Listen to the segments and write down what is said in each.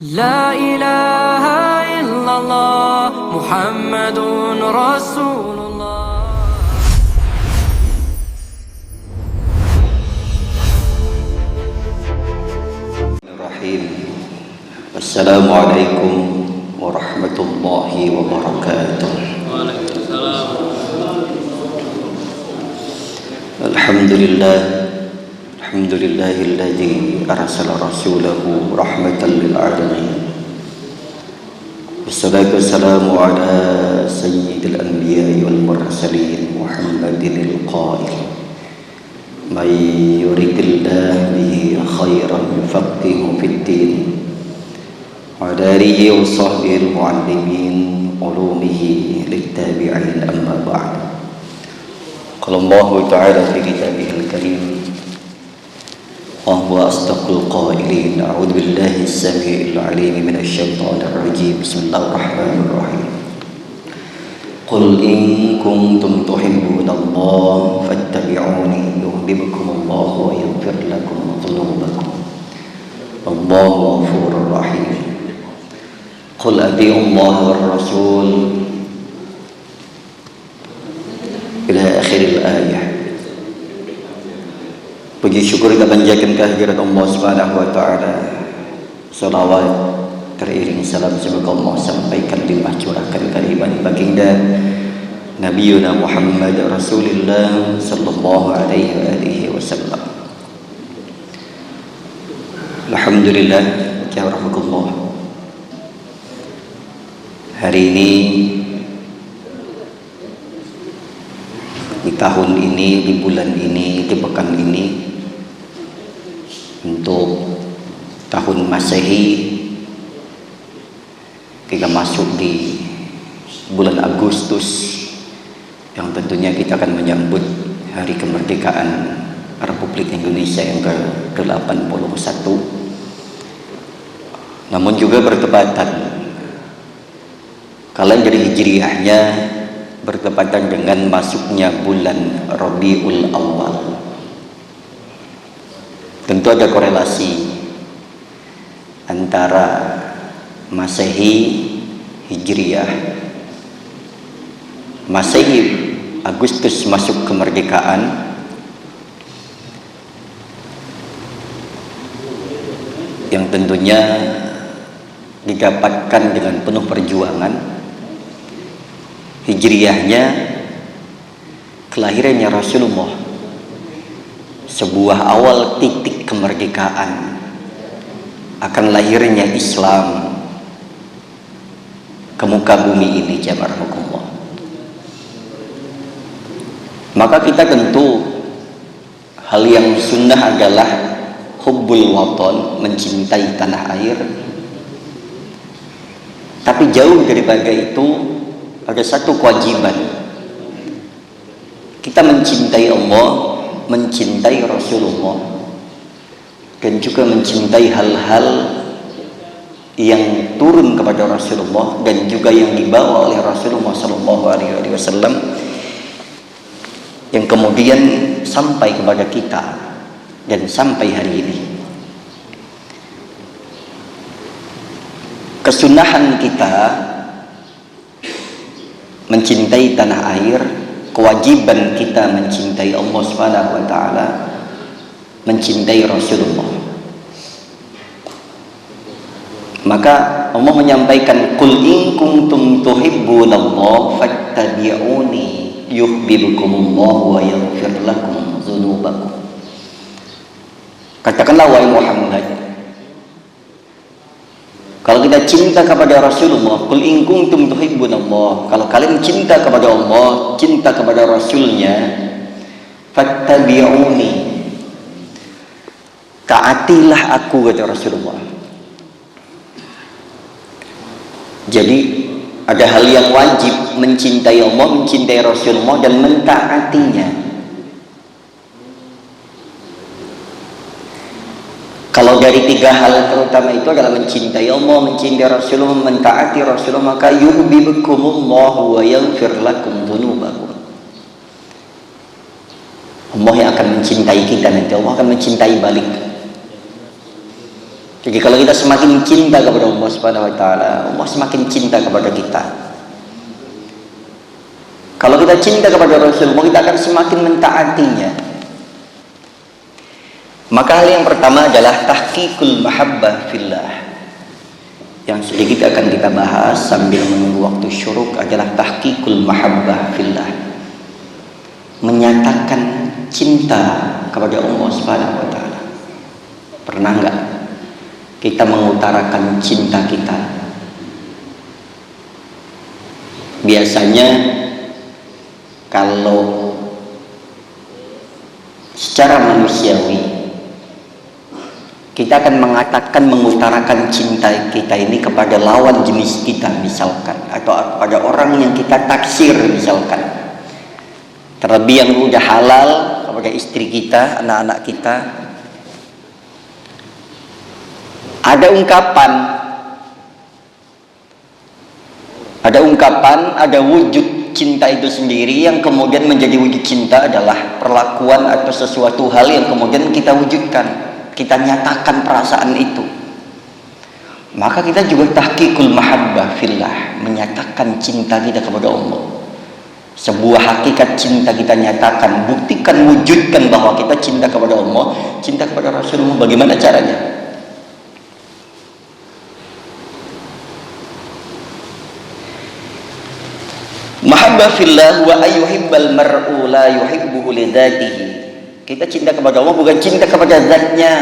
لا إله إلا الله محمد رسول الله. الرحيم. السلام عليكم ورحمة الله وبركاته. وعليكم السلام. الحمد لله الذي أرسل رسوله رحمة للعالمين. والصلاة والسلام على سيد الأنبياء والمرسلين محمد القائل من يرد الله به خيرا يفقهه في الدين وعلى آله وصحبه المعلمين علومه للتابعين. أما بعد، قال الله تعالى في كتابه الكريم وهو أصدق القائلين أعوذ بالله السميع العليم من الشيطان الرجيم بسم الله الرحمن الرحيم قل إن كنتم تحبون الله فاتبعوني يحببكم الله ويغفر لكم ذنوبكم والله غفور رحيم قل أطيعوا الله والرسول إلى آخر الآية. Puji syukur kita panjatkan kehadirat Allah Subhanahu wa taala. Salawat teriring salam semoga Allah sampaikan limpah curahkan kalimat baginda Nabiuna Muhammad Rasulullah sallallahu alaihi wasallam. Alhamdulillah, ya rahmatullah. Hari ini, di tahun ini, di bulan ini, di pekan ini, untuk tahun Masehi, kita masuk di bulan Agustus yang tentunya kita akan menyambut hari kemerdekaan Republik Indonesia yang ke-81. Namun juga bertepatan kalender hijriahnya bertepatan dengan masuknya bulan Rabiul Awal. Tentu ada korelasi antara Masehi Hijriah, Masehi Agustus masuk kemerdekaan, yang tentunya didapatkan dengan penuh perjuangan. Hijriahnya kelahirannya Rasulullah, sebuah awal titik kemerdekaan akan lahirnya Islam ke muka bumi ini. Jazakumullah. Maka kita tentu hal yang sunnah adalah hubbul watan, mencintai tanah air. Tapi jauh daripada itu ada satu kewajiban, kita mencintai Allah, mencintai Rasulullah, dan juga mencintai hal-hal yang turun kepada Rasulullah dan juga yang dibawa oleh Rasulullah SAW, yang kemudian sampai kepada kita dan sampai hari ini. Kesunahan kita mencintai tanah air, kewajiban kita mencintai Allah Subhanahu wa taala, mencintai Rasulullah. Maka Allah menyampaikan qul in kuntum tuhibbunallaha fattabi'uni yuhibbukumullahu wa yaghfir lakum dzunubakum. Katakanlah wahai Muhammad, kalau kita cinta kepada Rasulullah, qul in kuntum tuhibbunallah, kalau kalian cinta kepada Allah, cinta kepada Rasulnya, fattabi'uni, taatilah aku, kata Rasulullah. Jadi ada hal yang wajib, mencintai Allah, mencintai Rasulullah, dan mentaatinya. Kalau dari tiga hal terutama itu adalah mencintai Allah, mencintai Rasulullah, mentaati Rasulullah, maka yuhibbukumullahu wa yaghfir lakum dzunubakum. Allah yang akan mencintai kita nanti, Allah akan mencintai balik. Jadi kalau kita semakin cinta kepada Allah Subhanahu wa taala, Allah semakin cinta kepada kita. Kalau kita cinta kepada Rasulullah, kita akan semakin mentaatinya. Maka hal yang pertama adalah tahqiqul mahabbah fillah. Yang sedikit akan kita bahas sambil menunggu waktu syuruk adalah tahqiqul mahabbah fillah. Menyatakan cinta kepada Allah Subhanahu wa taala. Pernah enggak kita mengutarakan cinta kita? Biasanya kalau secara manusiawi kita akan mengutarakan cinta kita ini kepada lawan jenis kita misalkan, atau kepada orang yang kita taksir misalkan. Terlebih yang udah halal, kepada istri kita, anak-anak kita. Ada ungkapan, ada wujud cinta itu sendiri yang kemudian menjadi wujud cinta adalah perlakuan atau sesuatu hal yang kemudian kita wujudkan. Kita nyatakan perasaan itu. Maka kita juga tahqiqul mahabbah fillah, menyatakan cinta kita kepada Allah. Sebuah hakikat cinta kita nyatakan, buktikan, wujudkan bahwa kita cinta kepada Allah, cinta kepada Rasulullah. Bagaimana caranya? Mahabbah fillah wa ayyuhibbal mar'u la yuhibbuhu li dzatihi. Kita cinta kepada Allah bukan cinta kepada zatnya.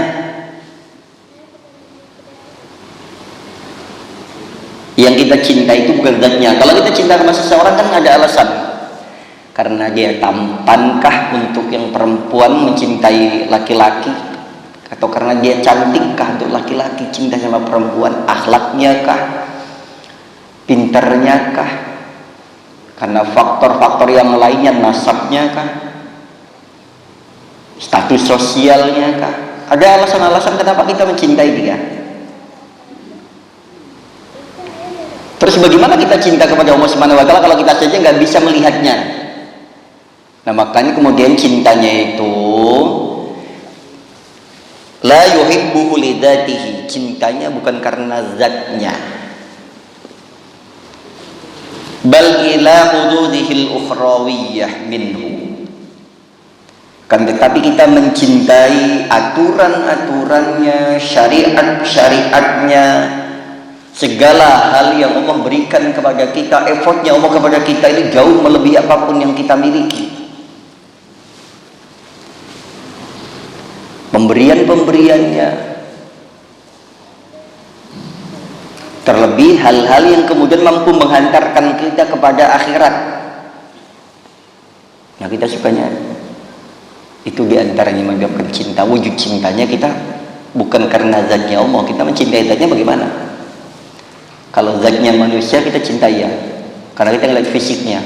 Yang kita cinta itu bukan zatnya. Kalau kita cinta sama seseorang kan ada alasan. Karena dia tampankah untuk yang perempuan mencintai laki-laki, atau karena dia cantikkah untuk laki-laki cinta sama perempuan, akhlaknya kah, pinternya kah, karena faktor-faktor yang lainnya, nasabnya kah, status sosialnya kah? Ada alasan-alasan kenapa kita mencintai dia. Terus bagaimana kita cinta kepada Allah Subhanahu wa taala kalau kita saja nggak bisa melihatnya? Nah, makanya kemudian cintanya itu la yuhibbuhu li dzatihi, cintanya bukan karena zatnya, bal ila hududihil ukhrawiyah minhu. Kan tetapi kita mencintai aturan-aturannya, syariat-syariatnya, segala hal yang Allah berikan kepada kita, effortnya Allah kepada kita ini jauh melebihi apapun yang kita miliki. Pemberian-pemberiannya, terlebih hal-hal yang kemudian mampu menghantarkan kita kepada akhirat. Nah, kita sukanya itu diantaranya menyebabkan cinta. Wujud cintanya kita bukan karena zatnya Allah. Kita mencintai zatnya bagaimana? Kalau zatnya manusia kita cintai ya, karena kita ngeliat fisiknya,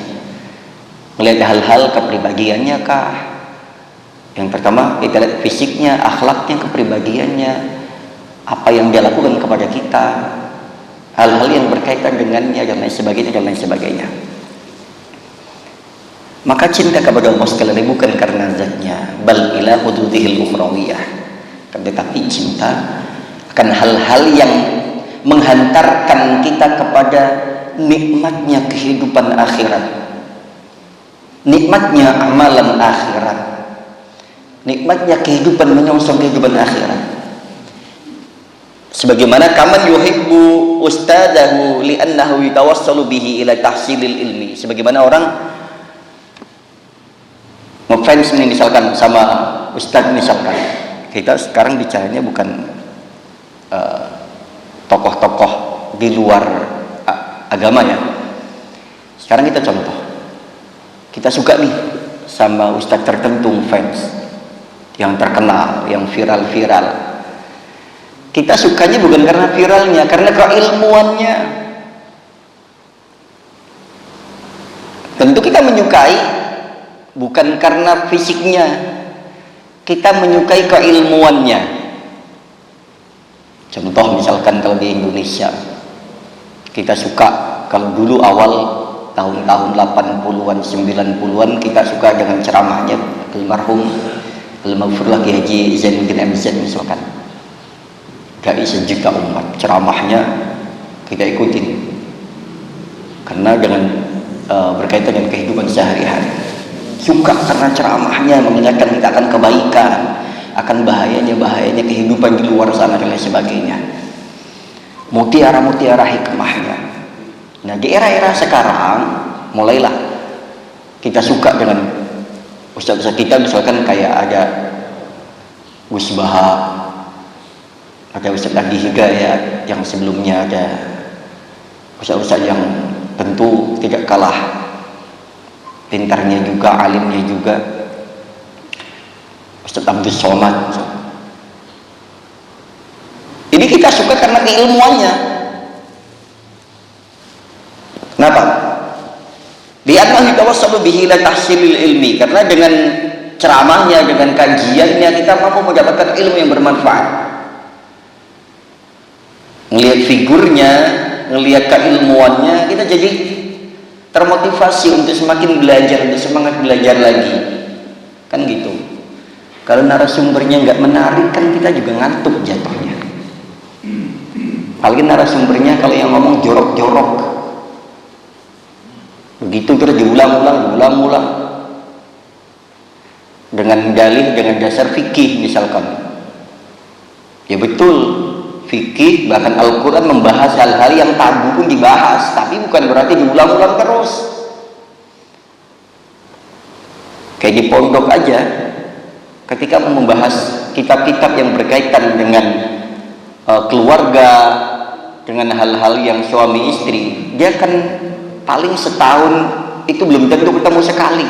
ngeliat hal-hal kepribadiannya kah. Yang pertama kita lihat fisiknya, akhlaknya, kepribadiannya, apa yang dia lakukan kepada kita, hal-hal yang berkaitan dengannya dan lain sebagainya. Maka cinta kepada Allah sekali lagi bukan karena zatnya, bal ila hududihil ukhrawiyah, tetapi cinta akan hal-hal yang menghantarkan kita kepada nikmatnya kehidupan akhirat, nikmatnya amalan akhirat, nikmatnya kehidupan, menyongsong kehidupan akhirat. Sebagaimana kaman yuhibbu ustadahu li'annahu yatawassalu bihi ila tahsilil ilmi. Sebagaimana orang ngefans nih misalkan sama ustadz misalkan. Kita sekarang bicaranya bukan tokoh-tokoh di luar agama ya. Sekarang kita contoh. Kita suka nih sama ustadz tertentu, fans yang terkenal, yang viral-viral. Kita sukanya bukan karena viralnya, karena keilmuannya. Tentu kita menyukai bukan karena fisiknya, kita menyukai keilmuannya. Contoh misalkan kalau di Indonesia, kita suka, kalau dulu awal tahun-tahun 80-an, 90-an, kita suka dengan ceramahnya almarhum Al-Maghfurlah Ki Haji Zainuddin MZ misalkan. dai sejuta umat, ceramahnya kita ikutin karena dengan berkaitan dengan kehidupan sehari-hari. Suka karena ceramahnya mengingatkan kita akan kebaikan, akan bahayanya kehidupan di luar sana dan lain sebagainya. Mutiara-mutiara hikmahnya. Nah, di era-era sekarang mulailah kita suka dengan ustaz-ustaz kita, misalkan kayak ada Gus Baha, ada Ustaz Adi Hidayat, yang sebelumnya ada ustaz-ustaz yang tentu tidak kalah pintarnya juga, alimnya juga, Ustaz Abdul Somad. Ini kita suka karena keilmuannya. Kenapa? Li'annahu yatawassalu bihi ila tahsilil ilmi, karena dengan ceramahnya, dengan kajiannya kita mampu mendapatkan ilmu yang bermanfaat. Ngelihat figurnya, ngelihat keilmuannya, kita jadi termotivasi untuk semakin belajar, untuk semangat belajar lagi, kan gitu. Kalau narasumbernya nggak menarik, kan kita juga ngantuk jatuhnya. Apalagi narasumbernya kalau yang ngomong jorok-jorok, begitu terus diulang-ulang dengan dalih, dengan dasar fikih misalkan. Ya betul, fikih bahkan Al-Quran membahas hal-hal yang tabu pun dibahas, tapi bukan berarti diulang-ulang terus. Kayak di pondok aja, ketika membahas kitab-kitab yang berkaitan dengan keluarga, dengan hal-hal yang suami istri, dia kan paling setahun itu belum tentu ketemu sekali.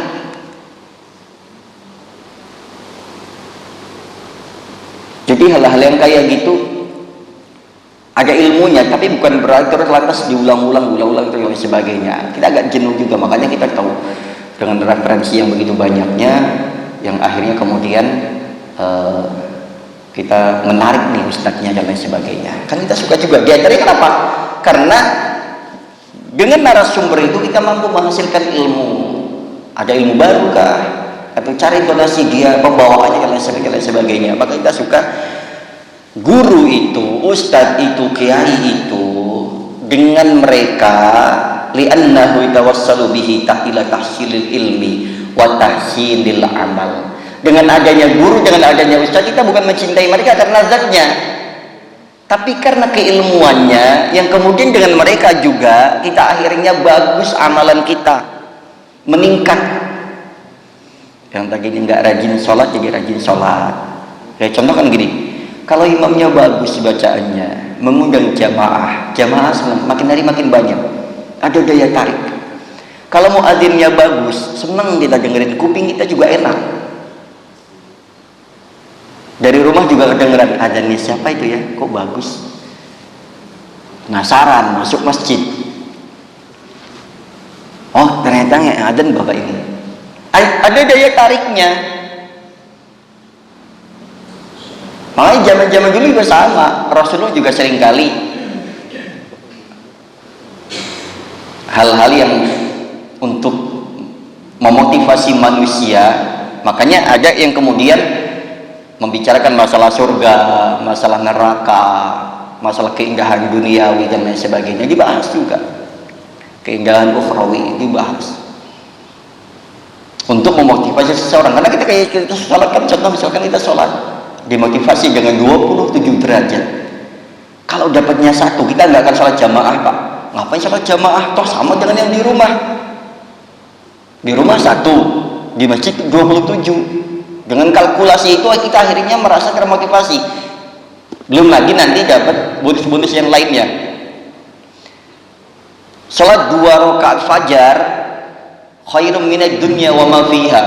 Jadi hal-hal yang kayak gitu ada ilmunya, tapi bukan berarti terus lantas diulang-ulang dan sebagainya. Kita agak jenuh juga, makanya kita tahu dengan referensi yang begitu banyaknya, yang akhirnya kemudian kita menarik nih ustadznya dan lain sebagainya. Kan kita suka juga. Di antaranya kenapa? Karena dengan narasumber itu kita mampu menghasilkan ilmu. Ada ilmu baru kah? Atau cara intonasi dia, pembawaannya dan lain sebagainya. Maka kita suka guru itu, ustadz itu, kiai itu, dengan mereka li'annahu yatawassalu bihi ila tahsilil ilmi wa tahsilil amal. Dengan adanya guru, dengan adanya ustadz, kita bukan mencintai mereka karena zatnya, tapi karena keilmuannya, yang kemudian dengan mereka juga kita akhirnya bagus amalan kita, meningkat. Yang tadinya nggak rajin sholat jadi rajin sholat. Kayak contoh kan gini, kalau imamnya bagus bacaannya, mengundang jamaah senang, makin hari makin banyak, ada daya tarik. Kalau muadzinnya bagus, senang kita dengerin, kuping kita juga enak. Dari rumah juga kedengeran adzannya siapa itu ya, kok bagus, penasaran masuk masjid, oh ternyata yang adzan bapak ini, ada daya tariknya. Makanya zaman-zaman dulu juga sama, Rasulullah juga seringkali hal-hal yang untuk memotivasi manusia. Makanya ada yang kemudian membicarakan masalah surga, masalah neraka, masalah keindahan duniawi dan lain sebagainya, dibahas juga. Keindahan ukhrawi dibahas untuk memotivasi seseorang. Karena kita sholat kan, contoh misalkan kita sholat dimotivasi dengan 27 derajat. Kalau dapatnya satu, kita nggak akan sholat jamaah pak. Ngapain sholat jamaah? Toh sama dengan yang di rumah. Di rumah satu, di masjid 27. Dengan kalkulasi itu kita akhirnya merasa termotivasi. Belum lagi nanti dapat bonus-bonus yang lainnya. Sholat 2 rakaat fajar khairum minad dunya wa ma fiha.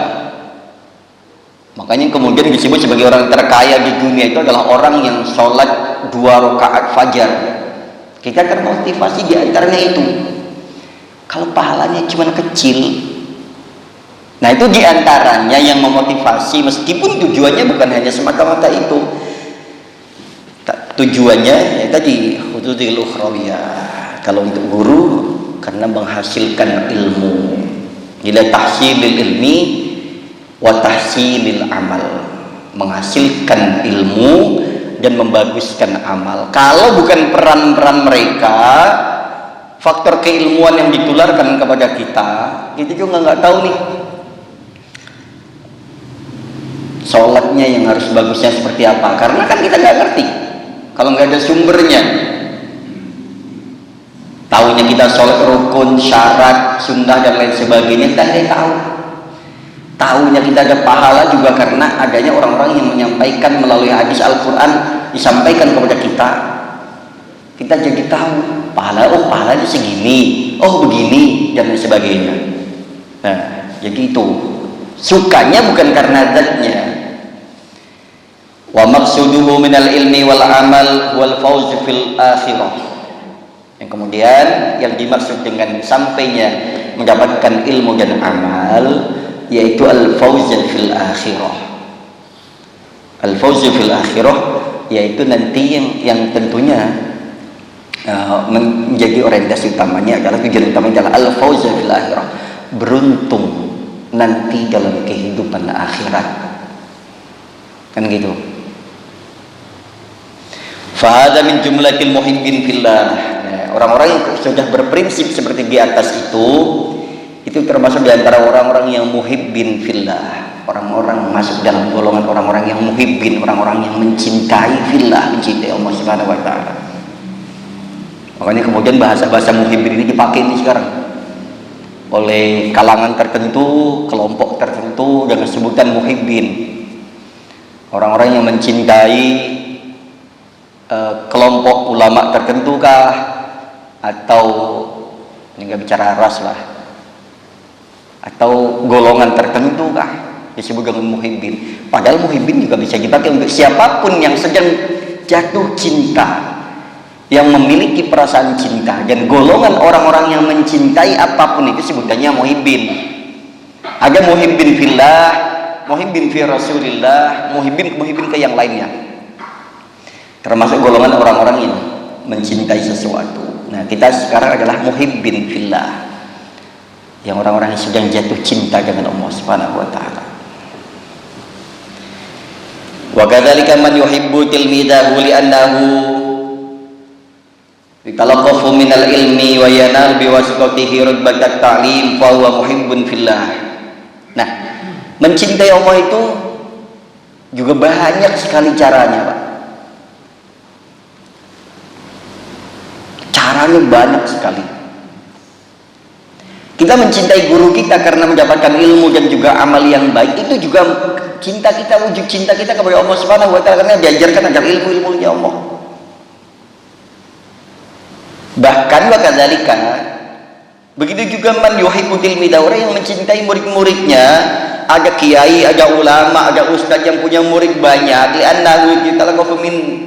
Makanya kemudian disebut sebagai orang terkaya di dunia itu adalah orang yang sholat 2 rakaat fajar. Kita termotivasi di antaranya itu. Kalau pahalanya cuma kecil, nah itu diantaranya yang memotivasi, meskipun tujuannya bukan hanya semata-mata itu. Tujuannya ya tadi hududil ukhrawiyah. Kalau untuk guru karena menghasilkan ilmu, nilai tahsilil ilmi wa tahsilil amal, menghasilkan ilmu dan membaguskan amal. Kalau bukan peran-peran mereka, faktor keilmuan yang ditularkan kepada kita juga nggak tahu nih sholatnya yang harus bagusnya seperti apa, karena kan kita nggak ngerti kalau nggak ada sumbernya. Tahunya kita sholat rukun, syarat, sunnah dan lain sebagainya, kita tidak tahu. Tahunya kita ada pahala juga karena adanya orang-orang yang menyampaikan melalui hadis Al-Quran, disampaikan kepada kita. Kita jadi tahu pahala, oh pahalanya segini, oh begini dan lain sebagainya. Nah, jadi itu sukanya bukan karena zatnya. Wa maqsuduhu minal ilmi wal amal wal fawz fil akhirah. Yang kemudian yang dimaksud dengan sampainya mendapatkan ilmu dan amal yaitu al fawz fil akhirah. Al fawz fil akhirah yaitu nanti yang tentunya menjadi orientasi utamanya adalah tujuan utamanya adalah al fawz fil akhirah, beruntung nanti dalam kehidupan akhirat, kan gitu. Fahada min jumlatil muhibbin fillah. Orang-orang yang sudah berprinsip seperti di atas itu termasuk di antara orang-orang yang muhibbin fillah. Orang-orang masuk dalam golongan orang-orang yang muhibbin, orang-orang yang mencintai fillah, mencintai Allah Subhanahu wa taala. Makanya kemudian bahasa-bahasa muhibbin ini dipakai ini sekarang oleh kalangan tertentu, kelompok tertentu dengan sebutan muhibbin. Orang-orang yang mencintai kelompok ulama tertentu kah, atau ini nggak bicara ras lah, atau golongan tertentu kah, disebut dengan muhibbin. Padahal muhibbin juga bisa dipakai untuk siapapun yang sedang jatuh cinta, yang memiliki perasaan cinta, dan golongan orang-orang yang mencintai apapun itu sebutannya muhibbin. Ada muhibbin fillah, muhibbin fi rasulillah, muhibbin ke yang lainnya, termasuk golongan orang-orang yang mencintai sesuatu. Nah, kita sekarang adalah muhibbin fillah, yang orang-orang yang sedang jatuh cinta dengan Allah Subhanahu wa taala. Wa kadzalika man yuhibbu tilmidahu li'annahu bitalaqafu minal ilmi wa yanal biwasitatihi rutbatat ta'lim fa huwa muhibbun fillah. Nah, mencintai Allah itu juga banyak sekali caranya, Pak. Caranya banyak sekali. Kita mencintai guru kita karena mendapatkan ilmu dan juga amal yang baik. Itu juga cinta kita, wujud cinta kita kepada Allah Subhanahu wa taala, karena diajarkan agar ilmu-ilmunya Allah. Bahkan wakadzalika, begitu juga man yuhibbu tilmida, orang yang mencintai murid-muridnya. Ada kiai, ada ulama, ada ustaz yang punya murid banyak. Li'annahu yatalaqafu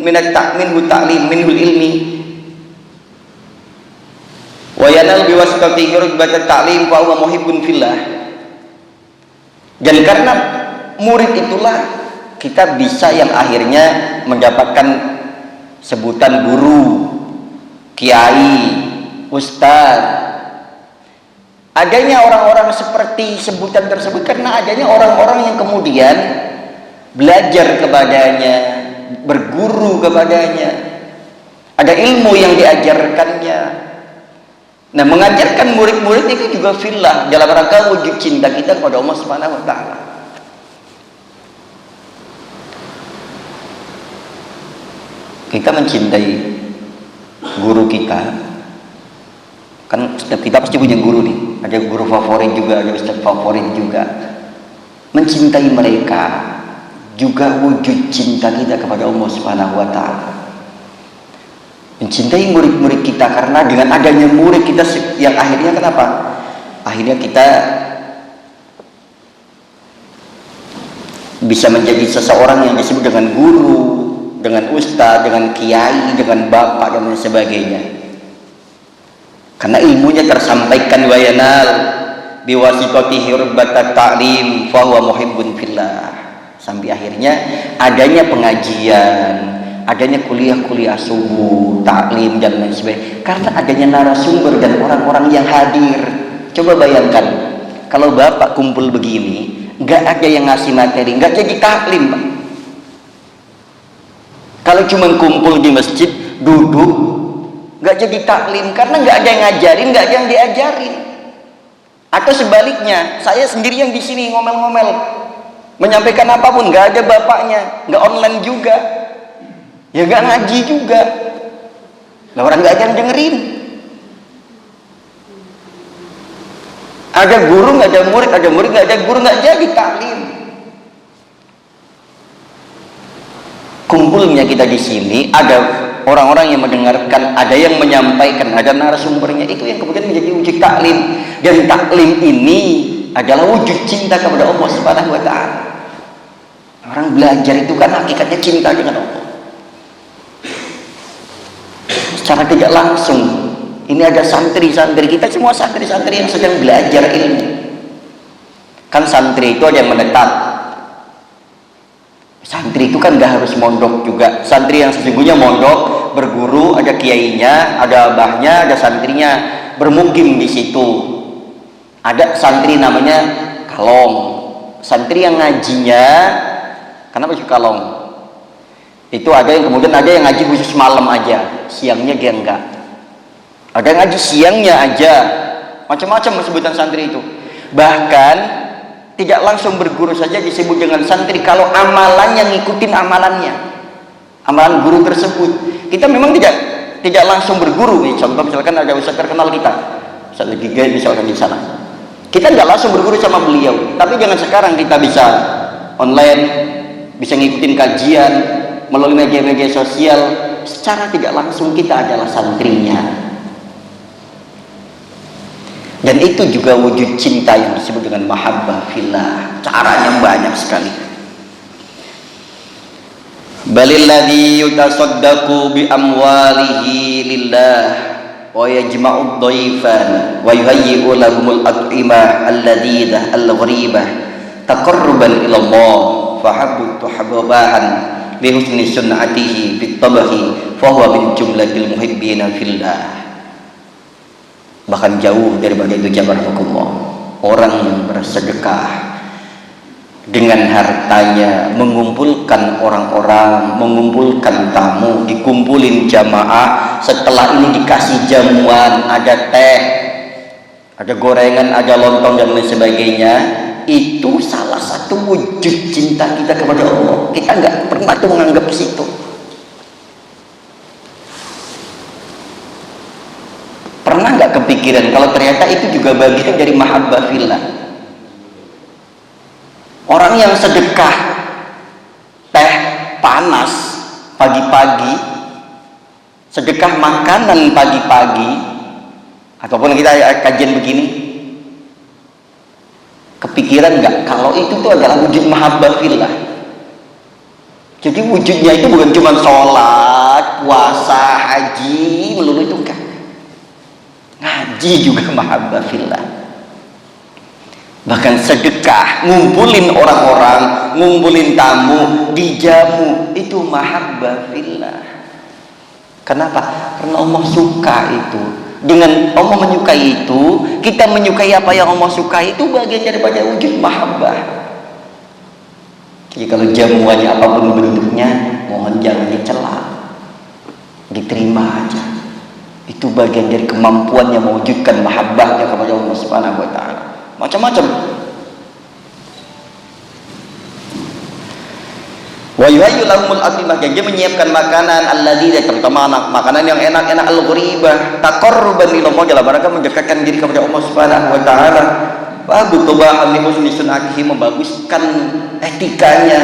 minat ta'minhu ta'lim minhul ilmi wa yanal biwasitatihi rutbatat ta'lim fa huwa muhibbun fillah. Dan karena murid itulah kita bisa yang akhirnya mendapatkan sebutan guru, kiai, ustaz. Adanya orang-orang seperti sebutan tersebut karena adanya orang-orang yang kemudian belajar kepadanya, berguru kepadanya, ada ilmu yang diajarkannya. Nah, mengajarkan murid-murid itu juga fillah, dalam rangka wujud cinta kita kepada Allah Subhanahu wa taala. Kita mencintai guru kita, kan setiap kita pasti punya guru nih, ada guru favorit juga, ada ustaz favorit juga. Mencintai mereka juga wujud cinta kita kepada Allah Subhanahu wa taala. Mencintai murid-murid kita karena dengan adanya murid kita yang akhirnya kenapa? Akhirnya kita bisa menjadi seseorang yang disebut dengan guru, dengan ustaz, dengan kiai, dengan bapak dan lain sebagainya. Karena ilmunya tersampaikan wa yanal biwasitatihi rutbatat ta'lim fa huwa muhibbun fillah. Sampai akhirnya adanya pengajian, adanya kuliah-kuliah subuh, taklim dan lain sebagainya, karena adanya narasumber dan orang-orang yang hadir. Coba bayangkan kalau bapak kumpul begini, nggak ada yang ngasih materi, nggak jadi taklim, Pak. Kalau cuma kumpul di masjid, duduk, nggak jadi taklim karena nggak ada yang ngajarin, nggak ada yang diajarin. Atau sebaliknya, saya sendiri yang di sini ngomel-ngomel, menyampaikan apapun, nggak ada bapaknya, nggak online juga, ya nggak ngaji juga. Lah orang nggak ada yang dengerin. Ada guru nggak ada murid, ada murid nggak ada guru, nggak jadi taklim. Kumpulnya kita di sini, ada orang-orang yang mendengarkan, ada yang menyampaikan, ada narasumbernya, itu yang kemudian menjadi wujud taklim. Dan taklim ini adalah wujud cinta kepada Allah Subhanahu wa taala. Orang belajar itu kan hakikatnya cinta dengan Allah. Secara tidak langsung, ini ada santri-santri, kita semua santri-santri yang sedang belajar ilmu. Kan santri itu ada yang menetap. Santri itu kan gak harus mondok juga. Santri yang sesungguhnya mondok, berguru, ada kiainya, ada abahnya, ada santrinya, bermukim di situ. Ada santri namanya kalong. Santri yang ngajinya, kenapa sih kalong? Itu ada yang kemudian ada yang ngaji khusus malam aja, siangnya dia enggak. Ada yang ngaji siangnya aja, macam-macam sebutan santri itu. Bahkan tidak langsung berguru saja disebut dengan santri kalau amalannya ngikutin amalannya, amalan guru tersebut. Kita memang tidak langsung berguru nih. Contoh misalkan ada ustaz terkenal kita, Ustaz Giga misalkan di sana, kita nggak langsung berguru sama beliau. Tapi jangan sekarang kita bisa online, bisa ngikutin kajian melalui media-media sosial, secara tidak langsung kita adalah santrinya. Dan itu juga wujud cinta yang disebut dengan mahabbah fillah. Caranya banyak sekali. Balilladzi yutasaddaqu bi amwalihi lillah wa yajma'u dhaifan wa yuhayyi'u lahumul at'imah alladhidah al-gharibah taqarruban ila Allah fa habbu tuhabbahan bi husni sunnatihi fit tabahi fa huwa min jumlatil muhibbina fillah. Bahkan jauh daripada itu jabarakallah, orang yang bersedekah dengan hartanya, mengumpulkan orang-orang, mengumpulkan tamu, dikumpulin jamaah, setelah ini dikasih jamuan, ada teh, ada gorengan, ada lontong dan lain sebagainya. Itu salah satu wujud cinta kita kepada Allah. Kita nggak pernah tuh menganggap ke situ. Pernah nggak kepikiran kalau ternyata itu juga bagian dari mahabbah fillah? Orang yang sedekah teh panas pagi-pagi, sedekah makanan pagi-pagi, ataupun kita kajian begini, kepikiran nggak kalau itu tuh adalah wujud mahabbah fillah? Jadi wujudnya itu bukan cuma sholat, puasa, haji melulu itu kan. Ngaji juga mahabbah fillah. Bahkan sedekah, ngumpulin orang-orang, ngumpulin tamu, dijamu, itu mahabbah fillah. Kenapa? Karena Allah suka itu. Dengan Allah menyukai itu, kita menyukai apa yang Allah sukai, itu bagian daripada wujud mahabbah. Jadi kalau jamuannya apapun bentuknya, mohon jangan dicela, diterima aja. Itu bagian dari kemampuannya mewujudkan mahabbahnya kepada Allah Subhanahu wa taala. Macam-macam. Wa yuhayyu lahumul atimah, dia menyiapkan makanan alladzina, terutama makanan yang enak-enak, al-gharibah, taqarruban ila Allah, dalam rangka mendekatkan diri kepada Allah Subhanahu wa taala. Wa butubahan li husni sunatihi, membaguskan etikanya,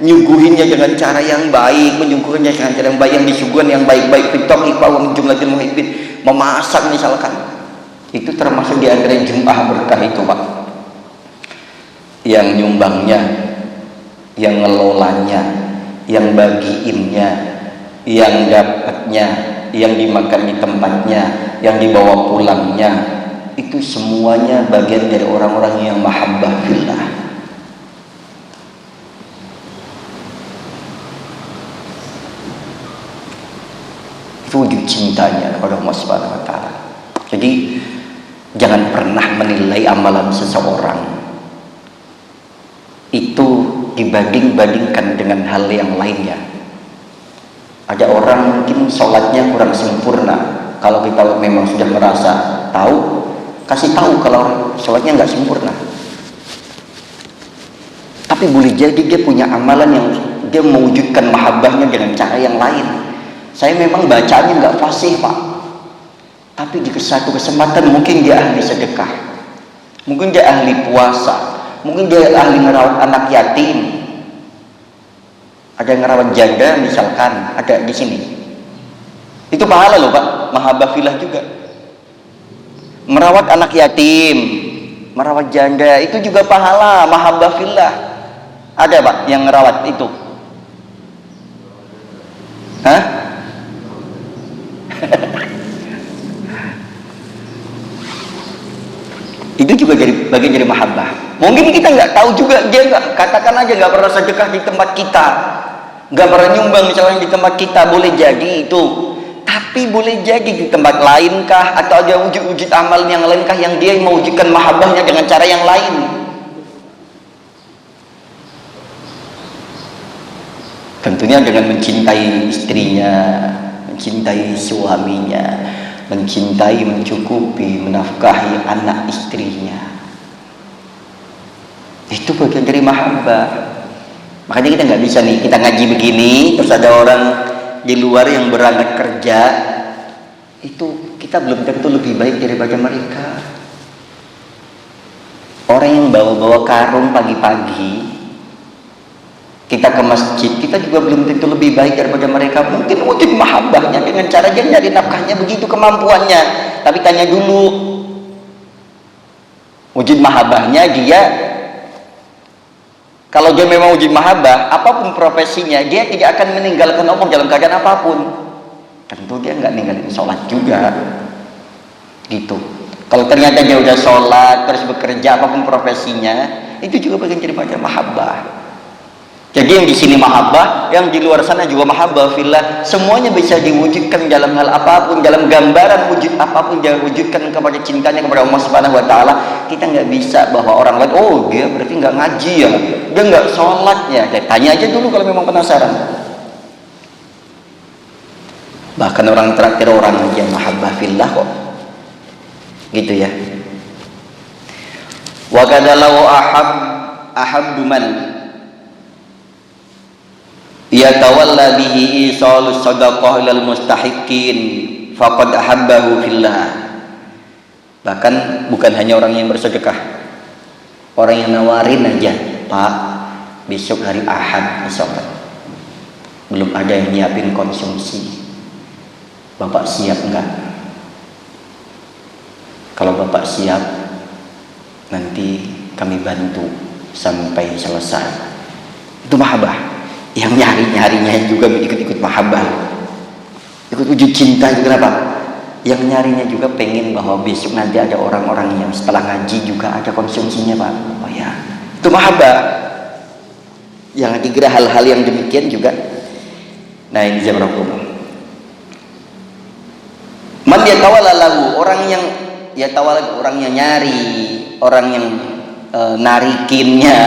nyuguhinnya dengan cara yang baik, menyuguhinnya dengan cara yang baik, yang disuguhkan yang baik-baik, fitoki pawang jumlatil muhibbin, memasak misalkan, itu termasuk di antara jum'ah berkah itu Pak. Yang nyumbangnya, yang ngelolanya, yang bagiinnya, yang dapatnya, yang dimakan di tempatnya, yang dibawa pulangnya, itu semuanya bagian dari orang-orang yang mahabbah fillah. Wujud cintanya kepada Allah Subhanahu wa taala. Jadi jangan pernah menilai amalan seseorang itu dibanding-bandingkan dengan hal yang lainnya. Ada orang mungkin sholatnya kurang sempurna. Kalau kita memang sudah merasa tahu, kasih tahu kalau sholatnya nggak sempurna. Tapi boleh jadi dia punya amalan yang dia mewujudkan mahabbahnya dengan cara yang lain. Saya memang bacanya nggak fasih Pak, tapi di satu kesempatan mungkin dia ahli sedekah, mungkin dia ahli puasa, mungkin dia ahli merawat anak yatim. Ada yang merawat janda misalkan, ada di sini. Itu pahala loh Pak, mahabbah fillah juga. Merawat anak yatim, merawat janda itu juga pahala, mahabbah fillah. Ada Pak yang merawat itu? Hah? Itu juga jadi bagian dari mahabbah. Mungkin kita nggak tahu juga, dia nggak, katakan aja nggak pernah sedekah di tempat kita, nggak pernah nyumbang misalnya di tempat kita, boleh jadi itu. Tapi boleh jadi di tempat lainkah, atau ada wujud-wujud amal yang lainkah yang dia mewujudkan mahabbahnya dengan cara yang lain. Tentunya dengan mencintai istrinya, mencintai suaminya, mencintai, mencukupi, menafkahi anak istrinya. Itu bagian dari mahabbah. Makanya kita nggak bisa nih, kita ngaji begini, terus ada orang di luar yang berangkat kerja, itu kita belum tentu lebih baik daripada mereka. Orang yang bawa-bawa karung pagi-pagi, kita ke masjid, kita juga belum tentu lebih baik daripada mereka. Mungkin wujud mahabbahnya dengan cara dia nyari nafkahnya begitu kemampuannya. Tapi tanya dulu, wujud mahabbahnya dia, kalau dia memang wujud mahabbah, apapun profesinya, dia tidak akan meninggalkan Allah dalam keadaan apapun. Tentu dia nggak ninggalin sholat juga, gitu. Kalau ternyata dia udah sholat, terus bekerja, apapun profesinya, itu juga bagian daripada mahabbah. Jadi yang di sini mahabbah, yang di luar sana juga mahabbah fillah. Semuanya bisa diwujudkan dalam hal apapun, dalam gambaran wujud apapun dia wujudkan kepada cintanya kepada Allah Subhanahu wa taala. Kita nggak bisa bahwa orang lain, oh dia berarti nggak ngaji ya, dia nggak sholat ya. Tanya aja dulu kalau memang penasaran. Bahkan orang terakhir orang yang mahabbah fillah kok, gitu ya. Wa kadalau ahabbu man yatawalla bihi isalus sadaqah ilal mustahiqin faqad ahabbahu fillah. Bahkan bukan hanya orang yang bersedekah, orang yang nawarin aja, Pak besok hari Ahad besok belum ada yang nyiapin konsumsi, Bapak siap enggak? Kalau Bapak siap, nanti kami bantu sampai selesai. Itu mahabbah. Yang nyarinya juga ikut-ikut mahabbah, ikut wujud cinta itu. Kenapa? Yang nyarinya juga pengen bahwa besok nanti ada orang-orang yang setelah ngaji juga ada konsumsinya Pak. Oh ya, itu mahabbah. Yang dikira hal-hal yang demikian juga. Nah ini jawabannya. Man yatawalla lahu, orang yang yatawalla, orang yang nyari, orang yang narikinnya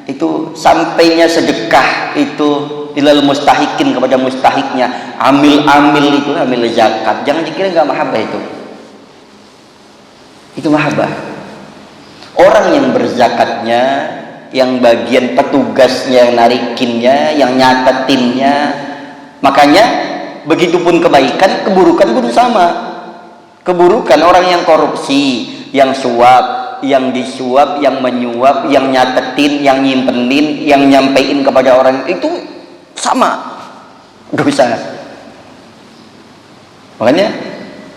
itu sampainya sedekah itu ilal mustahikin kepada mustahiknya, amil itu amil zakat. Jangan dikira nggak mahabbah itu mahabbah. Orang yang berzakatnya, yang bagian petugasnya, yang narikinnya, yang nyatetinnya, makanya begitupun kebaikan, keburukan pun sama. Keburukan orang yang korupsi, yang suap, yang disuap, yang menyuap, yang nyatetin, yang nyimpenin, yang nyampein kepada orang, itu sama dosa. Makanya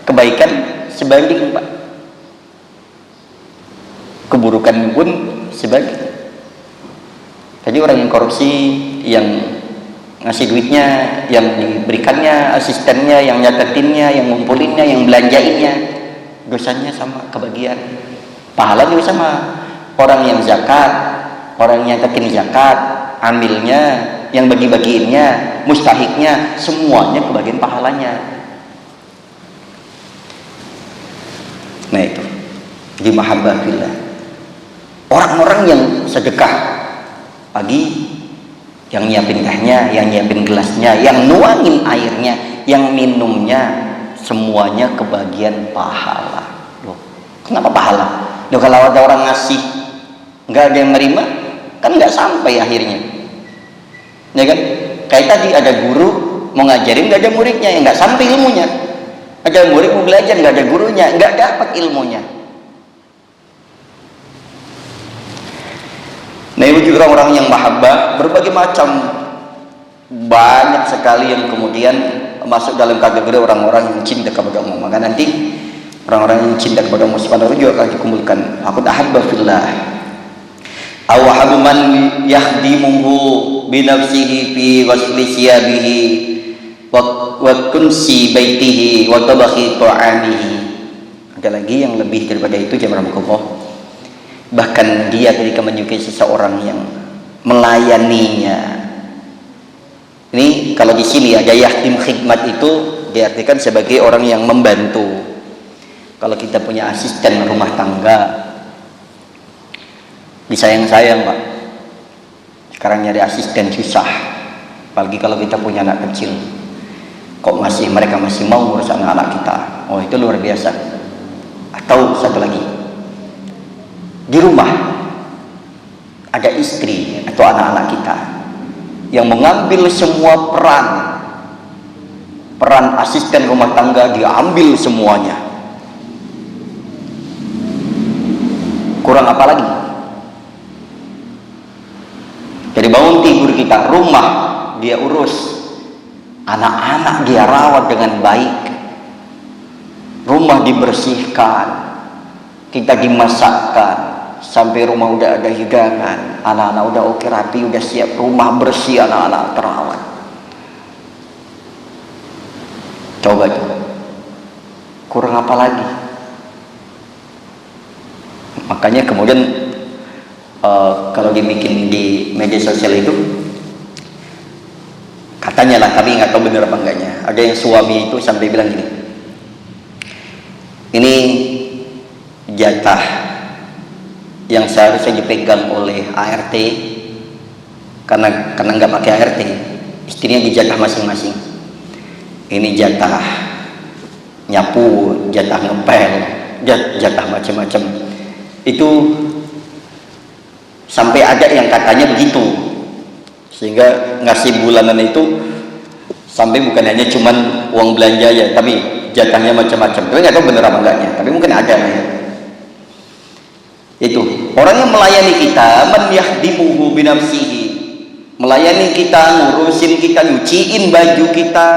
kebaikan sebanding Pak, keburukan pun sebanding. Jadi orang yang korupsi, yang ngasih duitnya, yang diberikannya, asistennya, yang nyatetinnya, yang ngumpulinnya, yang belanjainnya, dosanya sama, kebagian. Pahala juga sama. Orang yang zakat, orang yang nyatetin zakat, amilnya, yang bagi-bagiinnya, mustahiknya, semuanya kebagian pahalanya. Nah itu di mahabbah fillah. Orang-orang yang sedekah pagi, yang nyiapin tehnya, yang nyiapin gelasnya, yang nuangin airnya, yang minumnya, semuanya kebagian pahala. Loh, kenapa pahala? Loh, kalau ada orang ngasih nggak ada yang menerima, kan nggak sampai akhirnya, ya kan? Kayak tadi ada guru mau ngajarin nggak ada muridnya, ya nggak sampai ilmunya. Ada murid mau belajar nggak ada gurunya, nggak dapat ilmunya. Nah, itu juga orang-orang yang mahabbah berbagai macam, banyak sekali yang kemudian masuk dalam kategori orang-orang yang cinta kepada Allah. Maka nanti orang-orang yang cinta kepada Allah Subhanahu wa taala juga akan dikumpulkan. Aku ahabba fillah aw habu man yahdimuhu bi nafsihi fi ghasli siyabihi wa kunsi baitihi wa tabakhi ta'amihi. Ada lagi yang lebih daripada itu, jemaah Allah. Bahkan dia ketika menyukai seseorang yang melayaninya. Ini kalau di sini ada yahdim khidmat itu diartikan sebagai orang yang membantu. Kalau kita punya asisten rumah tangga, disayang-sayang Pak. Sekarang nyari asisten susah. Apalagi kalau kita punya anak kecil. Kok mereka masih mau ngurus anak-anak kita? Oh, itu luar biasa. Atau satu lagi, di rumah ada istri atau anak-anak kita yang mengambil semua peran asisten rumah tangga, diambil semuanya. Kurang apa lagi? Jadi bangun tidur kita, rumah dia urus, anak-anak dia rawat dengan baik, rumah dibersihkan, kita dimasakkan, sampai rumah udah ada hidangan, anak-anak udah oke rapi, udah siap, rumah bersih, anak-anak terawat. Coba tuh, kurang apa lagi? Makanya kemudian kalau dibikin di media sosial itu, katanya lah, tapi nggak tahu bener apa enggaknya, ada yang suami itu sampai bilang gini, ini jatah yang seharusnya dipegang oleh ART, karena nggak pakai ART, istrinya dijatah masing-masing. Ini jatah nyapu, jatah ngepel, jatah macam-macam. Itu sampai ada yang katanya begitu, sehingga ngasih bulanan itu sampai bukan hanya cuman uang belanja ya, tapi jatahnya macam-macam. Tapi nggak tahu bener apa enggaknya, tapi mungkin ada ya. Itu orang yang melayani kita, man yahdimuhu bi nafsihi, melayani kita, ngurusin kita, nyuciin baju kita,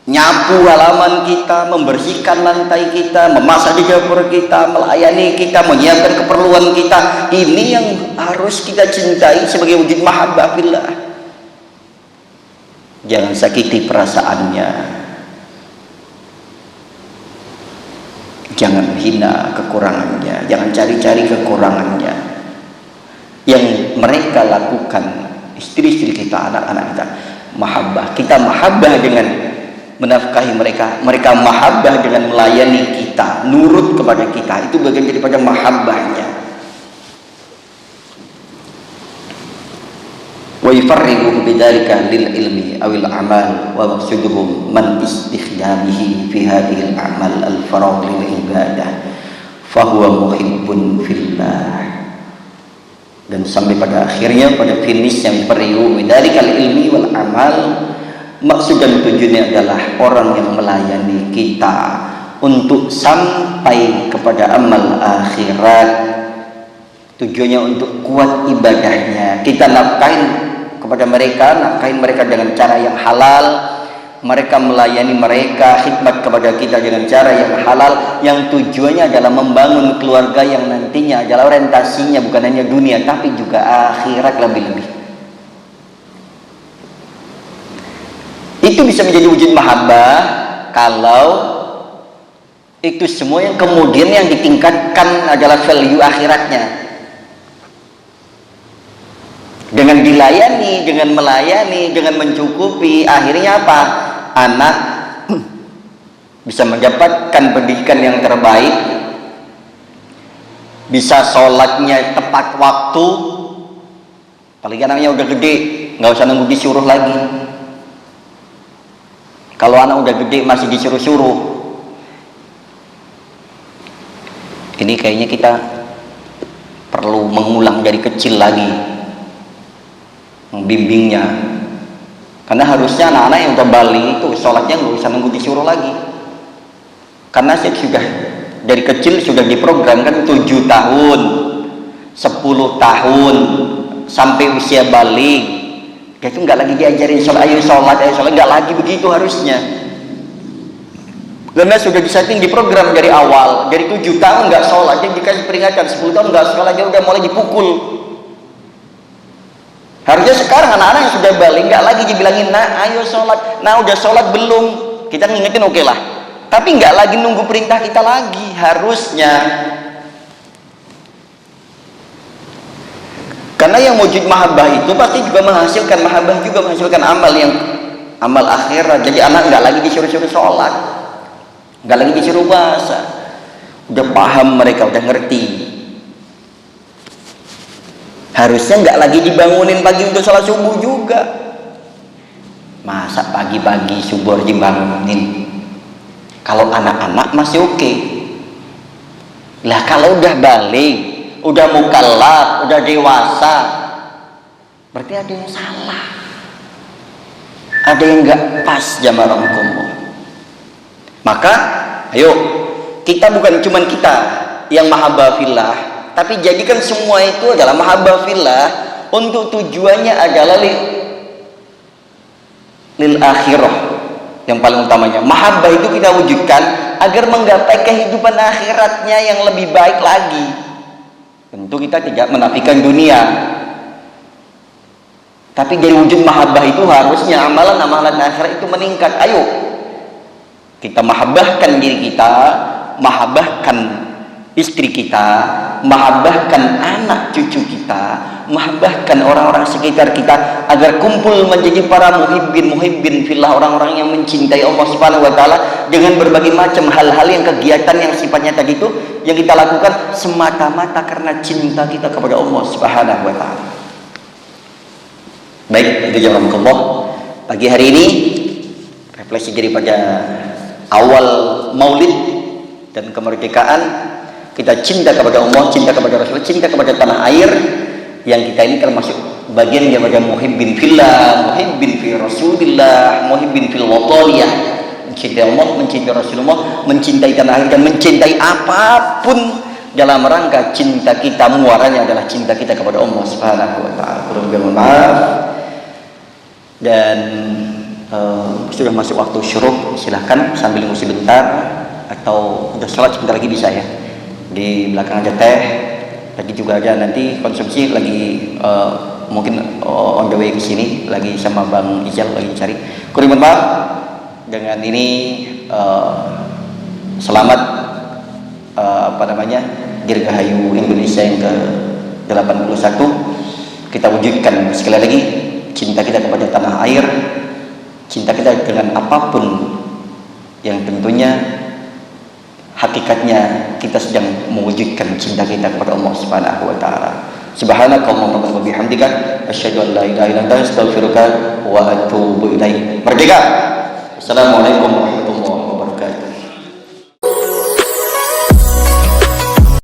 nyapu halaman kita, membersihkan lantai kita, memasak di dapur kita, melayani kita, menyiapkan keperluan kita. Ini yang harus kita cintai sebagai wujud mahabbah fillah. Jangan sakiti perasaannya, jangan hina kekurangannya, jangan cari-cari kekurangannya yang mereka lakukan, istri-istri kita, anak-anak kita. Mahabbah, kita mahabbah dengan menafkahi mereka, mereka mahabbah dengan melayani kita, nurut kepada kita, itu bagian daripada mahabbahnya. Wa yufarriqu bidzalika lil ilmi awil amal wa maqsuduhum man istikhdamihi fi hadhihi al a'mal al faragh lil ibadah fa huwa muhibbun fillah. Dan sampai pada akhirnya, pada finish yang periu bidzalika al ilmi wal amal, maksud dan tujuannya adalah orang yang melayani kita untuk sampai kepada amal akhirat. Tujuannya untuk kuat ibadahnya, kita nafkahin kepada mereka, nafkahin mereka dengan cara yang halal, mereka melayani mereka, khidmat kepada kita dengan cara yang halal, yang tujuannya adalah membangun keluarga yang nantinya adalah orientasinya bukan hanya dunia tapi juga akhirat lebih-lebih. Itu bisa menjadi wujud mahabbah kalau itu semua yang kemudian yang ditingkatkan adalah value akhiratnya. Dengan dilayani, dengan melayani, dengan mencukupi, akhirnya apa? Anak bisa mendapatkan pendidikan yang terbaik, bisa sholatnya tepat waktu, Apalagi anaknya udah gede, nggak usah nunggu disuruh lagi. Kalau anak udah gede masih disuruh-suruh, ini kayaknya kita perlu mengulang dari kecil lagi membimbingnya. Karena harusnya anak-anak yang udah balik itu sholatnya nggak usah nunggu disuruh lagi. Karena saya sudah dari kecil sudah diprogramkan 7 tahun, 10 tahun sampai usia balik. Dia itu nggak lagi diajarin sholat, ayo sholat, nggak lagi begitu harusnya. Karena sudah disetting di program dari awal, dari 7 tahun nggak sholat, dia dikasih peringatan 10 tahun nggak sholat, dia udah mulai dipukul. Harusnya sekarang anak-anak yang sudah balik nggak lagi dibilangin, nah ayo sholat, nah udah sholat belum? Kita ngingetin oke lah, tapi nggak lagi nunggu perintah kita lagi harusnya. Karena yang wujud mahabbah itu pasti juga menghasilkan mahabbah, juga menghasilkan amal yang amal akhirat. Jadi anak nggak lagi disuruh-suruh sholat, nggak lagi disuruh puasa, udah paham mereka, udah ngerti. Harusnya nggak lagi dibangunin pagi untuk sholat subuh juga. Masa pagi-pagi subuh harus dibangunin? Kalau anak-anak masih oke. Lah kalau udah balik, udah mukallaf, udah dewasa, berarti ada yang salah, ada yang nggak pas jamaah rangkumu. Maka ayo, kita bukan cuman kita yang mahabbah fillah, tapi jadikan semua itu adalah mahabbah fillah, untuk tujuannya adalah lil akhirah. Yang paling utamanya mahabbah itu kita wujudkan agar menggapai kehidupan akhiratnya yang lebih baik lagi. Tentu kita tidak menafikan dunia, tapi dari wujud mahabbah itu harusnya amalan-amalan akhirat itu meningkat. Ayo kita mahabbahkan diri kita, mahabbahkan istri kita, mahabbahkan anak cucu kita, mahabbahkan orang-orang sekitar kita, agar kumpul menjadi para muhibbin fillah, orang-orang yang mencintai Allah Subhanahu wa taala dengan berbagai macam hal-hal yang kegiatan yang sifatnya tadi itu yang kita lakukan semata-mata karena cinta kita kepada Allah Subhanahu wa taala. Baik, itu jamaah Allah. Pagi hari ini refleksi daripada awal Maulid dan kemerdekaan, kita cinta kepada Allah, cinta kepada Rasul, cinta kepada tanah air, yang kita ini termasuk bagian daripada muhibbin fillah, muhibbin fi Rasulillah, muhibbin fil wataniyah, mencintai Allah, mencintai Rasulullah, mencintai tanah air, dan mencintai apapun dalam rangka cinta kita muaranya adalah cinta kita kepada Allah Subhanahu wa taala. Kurang maaf. Dan sudah masuk waktu syuruk, silahkan sambil nunggu sebentar, atau udah sholat sebentar lagi bisa ya. Di belakang ada teh, tadi juga ada nanti konsumsi lagi, mungkin on the way ke sini lagi sama Bang Ijal lagi cari. Kurang maaf. Dengan ini selamat Dirgahayu Indonesia yang ke-81 kita wujudkan sekali lagi cinta kita kepada tanah air, cinta kita dengan apapun yang tentunya hakikatnya kita sedang mewujudkan cinta kita kepada Allah Subhanahu wa taala. Subhanakallahumma wa bihamdika asyhadu an la ilaha illa anta astaghfiruka wa atubu ilaik. Merdeka. Assalamualaikum